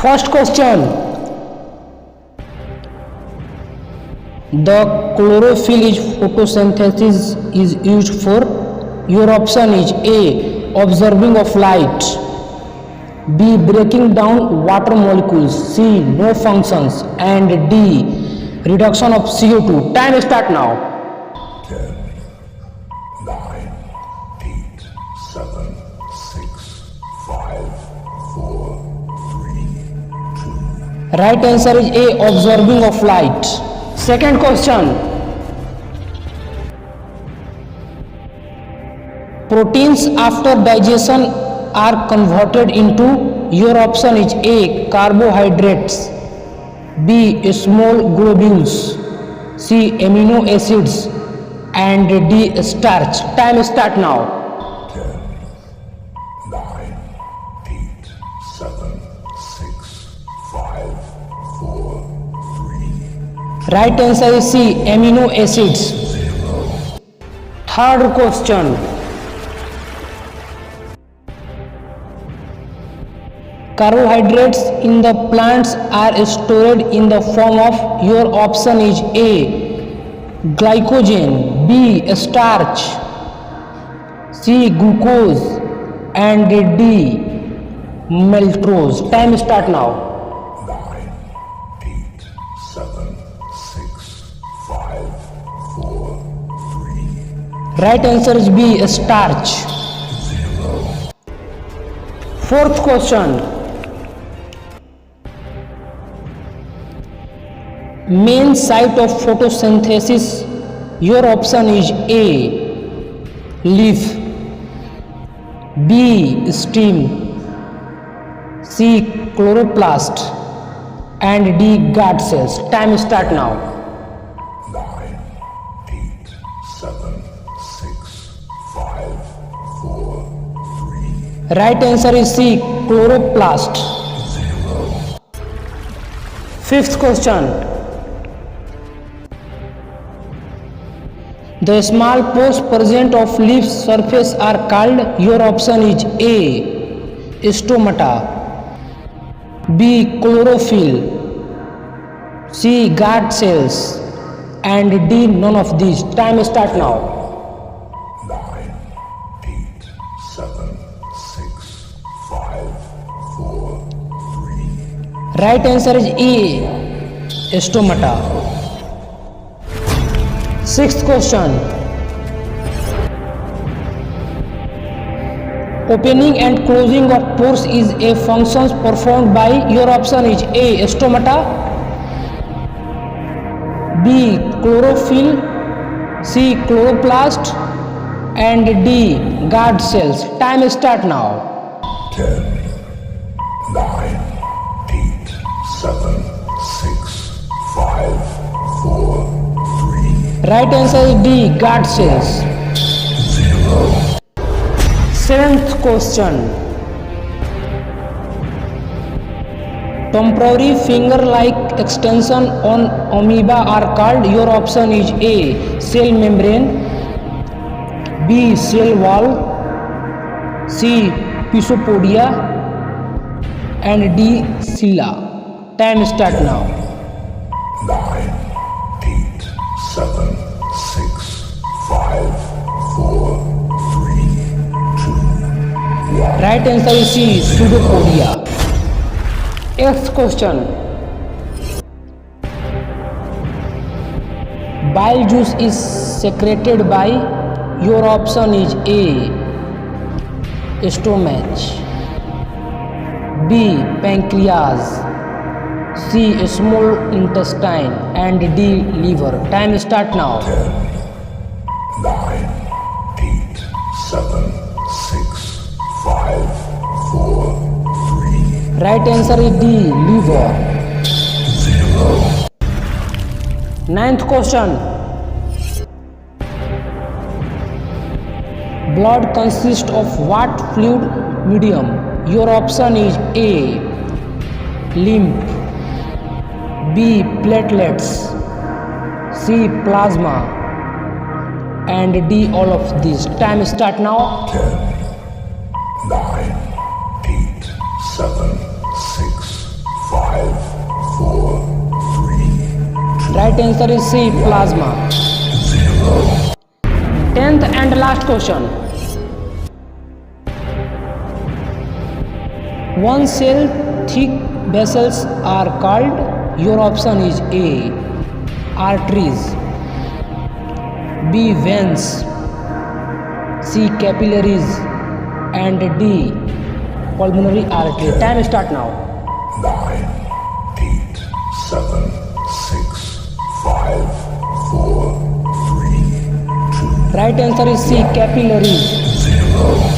First question. The chlorophyll is photosynthesis is used for. Your option is A. Absorbing of light, B. breaking down water molecules, C. no functions, and D. reduction of CO2. Time start now. 10, 9, 8, 7, 6, 5, 4, 3, 2. Right answer is A. absorbing of light. Second question. Proteins after digestion are converted into. Your option is A. carbohydrates, B. small globules, C. amino acids, and D. starch. Time start now. 10, 9, 8, 7, 6, 5, 4, 3. Right answer is C. amino acids. Third question. Carbohydrates in the plants are stored in the form of. Your option is A. glycogen, B. starch, C. glucose, and D. maltose. Time start now. 9, 8, 7, 6, 5, 4, 3. Right answer is B. starch. Fourth question. Main site of photosynthesis. Your option is A. leaf, B. stem, C. chloroplast, and D. guard cells. Time start now. 9, 8, 7, 6, 5, 4, 3. Right answer is C. chloroplast. Fifth question. The small pores present of leaf surface are called. Your option is A. stomata, B. chlorophyll, C. guard cells, and D. none of these. Time start now. 9, 8, 7, 6, 5, 4, 3. Right answer is A. stomata. Sixth question. Opening and closing of pores is a function performed by. Your option is A. stomata, B. chlorophyll, C. chloroplast, and D. guard cells. Time start now. 10, 9, 8, 7, 6, 5, 4, 3. Right answer is D. guard cells. Seventh question. Temporary finger-like extension on amoeba are called. Your option is A. cell membrane, B. cell wall, C. pseudopodia, and D. cilia. Time start now. 9, 8, 7, 6, 5, 4, 3, 2, 1. Right answer is C. pseudopodia. Eighth question. Bile juice is secreted by. Your option is A. stomach, B. pancreas, C. small intestine, and D. liver. Time start now. 10, 9, 8, 7, 6, 5, 4, 3. Right answer is D. liver. Ninth question. Blood consists of what fluid medium? Your option is A. lymph, B. platelets, C. plasma, and D. all of these. Time start now. 10, 9, 8, 7, 6, Right answer is C, plasma. 10th and last question. One cell thick vessels are called. Your option is A, arteries, B, veins, C, capillaries, and D, pulmonary artery. Time start now. 9, 8, 7, 6, 5, 4, 3, 2, Right answer is C, capillaries. 0.